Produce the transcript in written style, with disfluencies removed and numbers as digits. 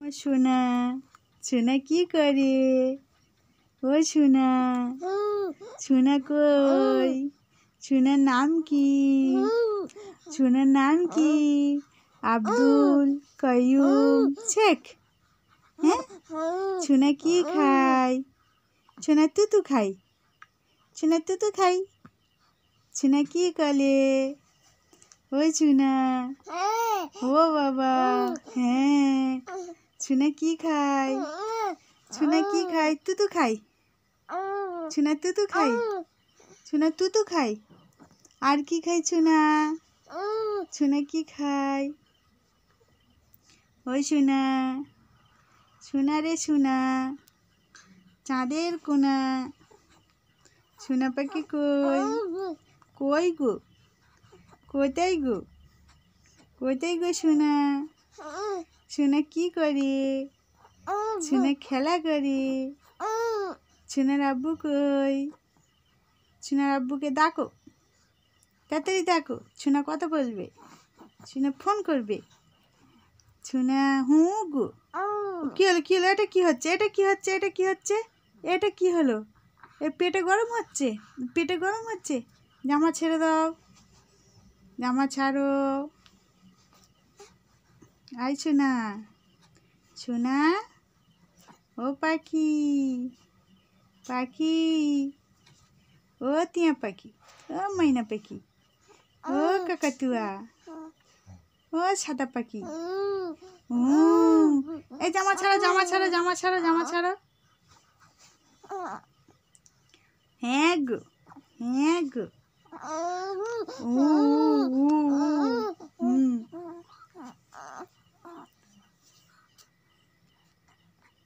ও সোনা, সোনা কি করে? ও সোনা, সোনা কই? সোনার নাম কি? সোনার নাম কি? আব্দুল কাইয়ুম শেখ। হ্যাঁ, সোনা কি খায়? সোনা তুতু খাই, সোনা তুতু খাই। সোনা কি করে? ওই সোনা, ও বাবা, হ্যাঁ, সোনা কি খায়? সোনা কি খায়? তুতু খাই, সোনা তুতু খাই, সোনা তুতু খাই। আর কি খাই সোনা? সোনা কি খায়? ওই সোনা, সোনা রে সোনা, চাঁদের কোনা, সোনা পাখি কই? কই গো? কোথায় গো? কোথায় গো সোনা? সোনা কি করে? সোনা খেলা করে। সোনার আব্বু কই? সোনার আব্বুকে ডাকো, তাড়াতাড়ি ডাকো। সোনা কথা বলবে, সোনা ফোন করবে। সোনা হু গো। কি হলো, কি হলো? এটা কি হচ্ছে? এটা কি হচ্ছে? এটা কি হচ্ছে? এটা কি হলো? এ পেটে গরম হচ্ছে, পেটে গরম হচ্ছে। জামা ছেড়ে দাও, জামা ছাড়ো। আই সোনা, সোনা, ও পাখি, পাখি, ও টিয়া পাখি, ও মাইনা পাখি, ও কাকাতুয়া, ও সাদা পাখি। এই জামা ছাড়ো, জামা ছাড়ো, জামা ছাড়ো, জামা ছাড়ো। হ্যাঁ গো, হ্যাঁ গো।